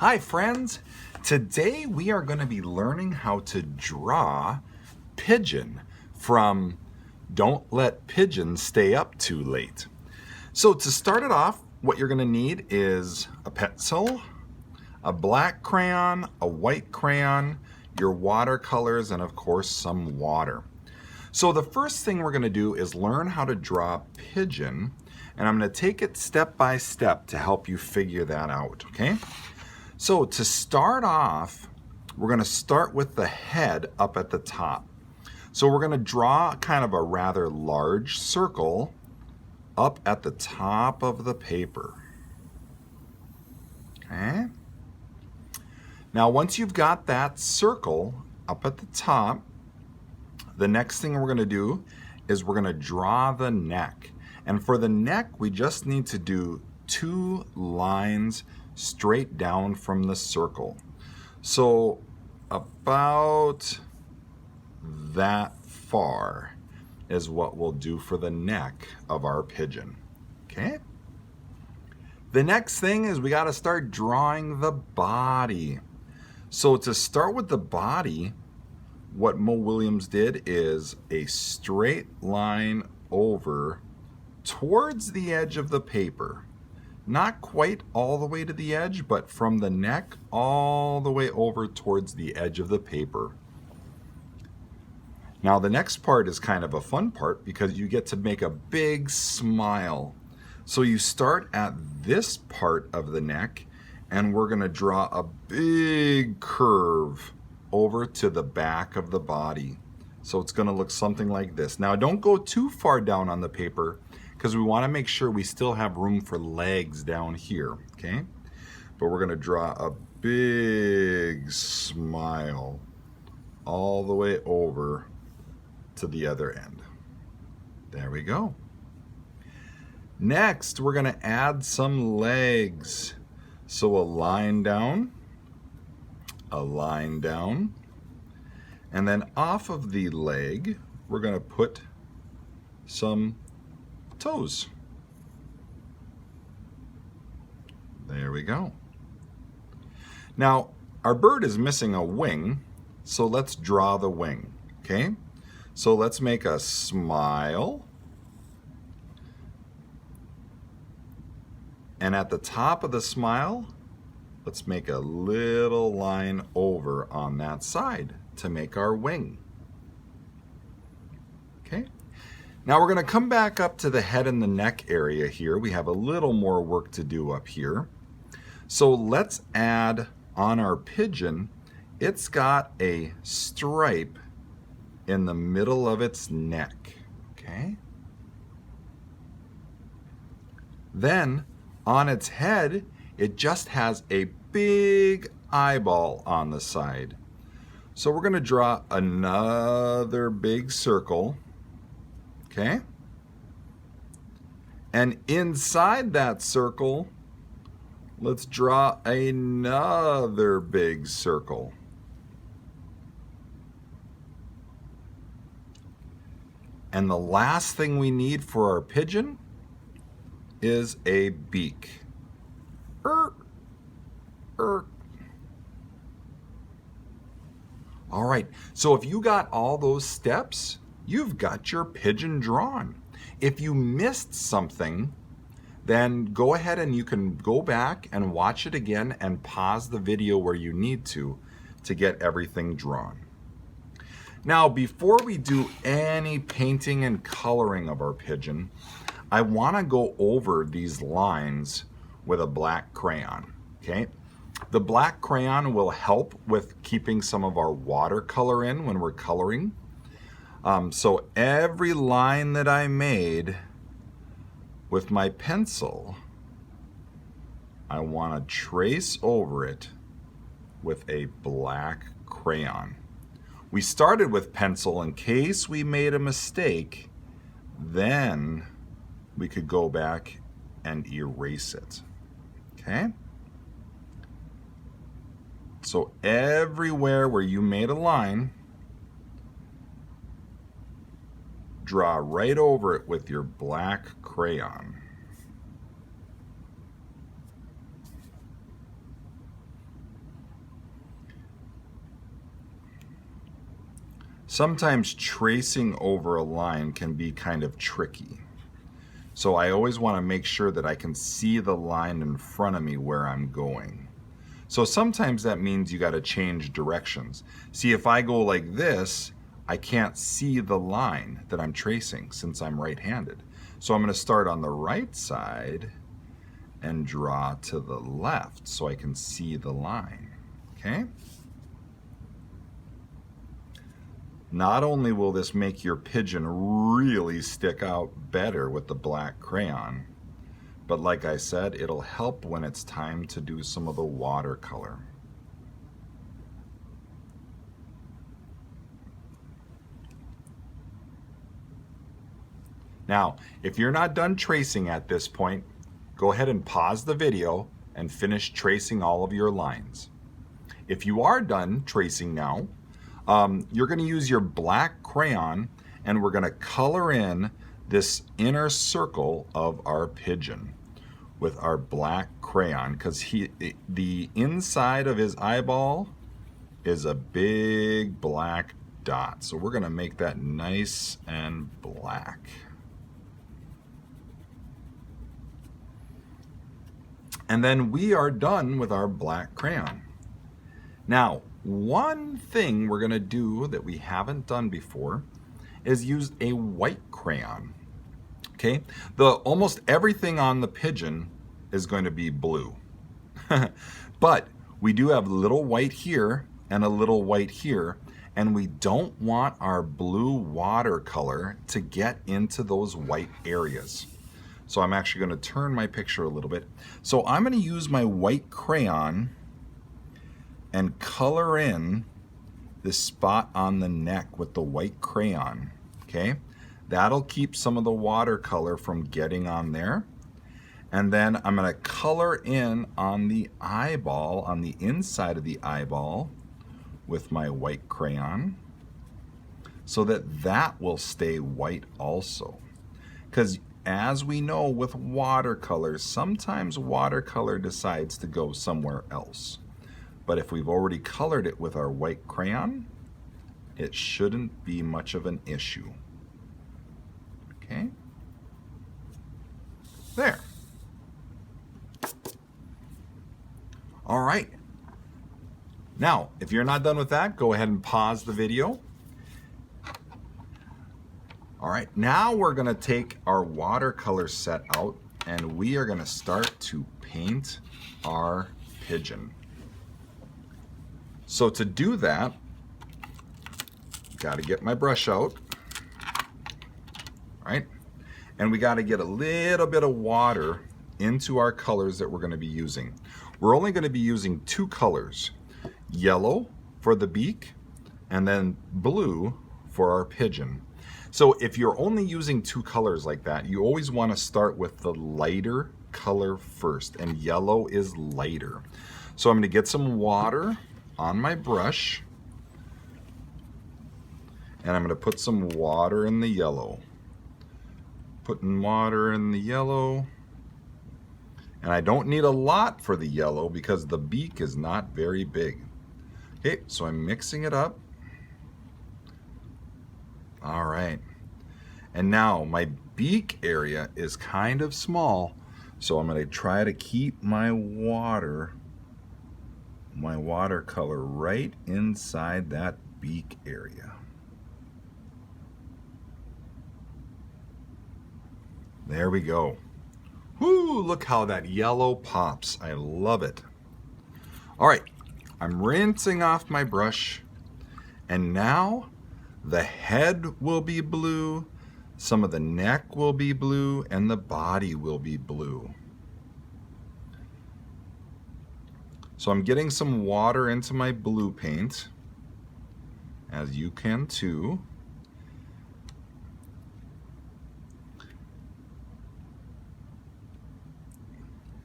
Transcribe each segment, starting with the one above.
Hi friends! Today we are going to be learning how to draw Pigeon from Don't Let Pigeon Stay Up Too Late. So to start it off, what you're going to need is a pencil, a black crayon, a white crayon, your watercolors, and of course some water. So the first thing we're going to do is learn how to draw Pigeon, and I'm going to take it step by step to help you figure that out, okay? So to start off, we're going to start with the head up at the top. So we're going to draw kind of a rather large circle up at the top of the paper. Okay? Now once you've got that circle up at the top, the next thing we're going to do is we're going to draw the neck. And for the neck, we just need to do 2 lines straight down from the circle. So about that far is what we'll do for the neck of our pigeon. Okay? The next thing is we got to start drawing the body. So to start with the body, what Mo Williams did is a straight line over towards the edge of the paper. Not quite all the way to the edge, but from the neck all the way over towards the edge of the paper. Now the next part is kind of a fun part because you get to make a big smile. So you start at this part of the neck and we're going to draw a big curve over to the back of the body. So it's going to look something like this. Now don't go too far down on the paper because we want to make sure we still have room for legs down here, okay? But we're going to draw a big smile all the way over to the other end. There we go. Next, we're going to add some legs. So a line down, and then off of the leg, we're going to put some toes. There we go. Now, our bird is missing a wing, so let's draw the wing, okay? So let's make a smile. And at the top of the smile, let's make a little line over on that side to make our wing. Okay? Now we're going to come back up to the head and the neck area here. We have a little more work to do up here. So let's add on our pigeon, it's got a stripe in the middle of its neck. Okay? Then on its head, it just has a big eyeball on the side. So we're going to draw another big circle. Okay? And inside that circle, let's draw another big circle. And the last thing we need for our pigeon is a beak. All right, so if you got all those steps, you've got your pigeon drawn. If you missed something, then go ahead and you can go back and watch it again and pause the video where you need to get everything drawn. Now, before we do any painting and coloring of our pigeon, I want to go over these lines with a black crayon, okay? The black crayon will help with keeping some of our watercolor in when we're coloring. So every line that I made with my pencil, I want to trace over it with a black crayon. We started with pencil in case we made a mistake, then we could go back and erase it, okay? So everywhere where you made a line, draw right over it with your black crayon. Sometimes tracing over a line can be kind of tricky. So I always want to make sure that I can see the line in front of me where I'm going. So sometimes that means you got to change directions. See, if I go like this, I can't see the line that I'm tracing since I'm right-handed. So I'm going to start on the right side and draw to the left so I can see the line, okay? Not only will this make your pigeon really stick out better with the black crayon, but like I said, it'll help when it's time to do some of the watercolor. Now, if you're not done tracing at this point, go ahead and pause the video and finish tracing all of your lines. If you are done tracing now, you're going to use your black crayon and we're going to color in this inner circle of our pigeon with our black crayon, because the inside of his eyeball is a big black dot. So we're going to make that nice and black. And then we are done with our black crayon. Now, one thing we're going to do that we haven't done before is use a white crayon. Okay, almost everything on the pigeon is going to be blue. But we do have a little white here and a little white here, and we don't want our blue watercolor to get into those white areas. So I'm actually going to turn my picture a little bit. So I'm going to use my white crayon and color in this spot on the neck with the white crayon, okay? That'll keep some of the watercolor from getting on there. And then I'm going to color in on the eyeball, on the inside of the eyeball with my white crayon so that that will stay white also. Because as we know with watercolors, sometimes watercolor decides to go somewhere else. But if we've already colored it with our white crayon, it shouldn't be much of an issue. Okay? There. All right. Now, if you're not done with that, go ahead and pause the video. All right, now we're gonna take our watercolor set out and we are gonna start to paint our pigeon. So to do that, gotta get my brush out, right? And we gotta get a little bit of water into our colors that we're gonna be using. We're only gonna be using 2 colors, yellow for the beak and then blue for our pigeon. So if you're only using 2 colors like that, you always want to start with the lighter color first, and yellow is lighter. So I'm going to get some water on my brush, and I'm going to put some water in the yellow. Putting water in the yellow, and I don't need a lot for the yellow because the beak is not very big. Okay, so I'm mixing it up. All right, and now my beak area is kind of small, so I'm going to try to keep my watercolor right inside that beak area. There we go. Whoo, look how that yellow pops. I love it. All right, I'm rinsing off my brush, and now the head will be blue, some of the neck will be blue, and the body will be blue. So I'm getting some water into my blue paint, as you can too.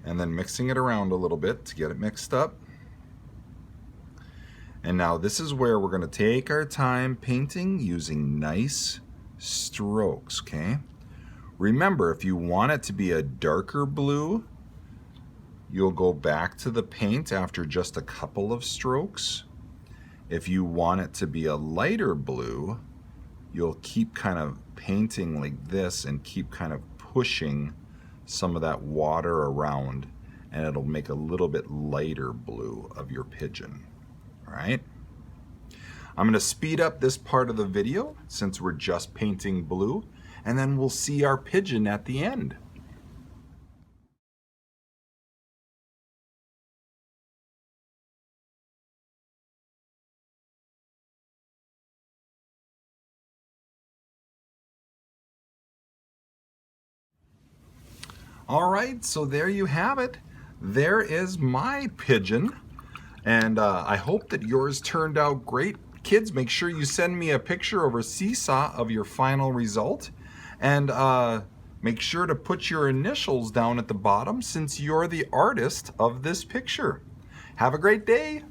And then mixing it around a little bit to get it mixed up. And now this is where we're going to take our time painting using nice strokes, okay? Remember, if you want it to be a darker blue, you'll go back to the paint after just a couple of strokes. If you want it to be a lighter blue, you'll keep kind of painting like this and keep kind of pushing some of that water around, and it'll make a little bit lighter blue of your pigeon. All right? I'm going to speed up this part of the video since we're just painting blue, and then we'll see our pigeon at the end. All right, so there you have it. There is my pigeon, and I hope that yours turned out great. Kids, make sure you send me a picture over Seesaw of your final result, and make sure to put your initials down at the bottom since you're the artist of this picture. Have a great day.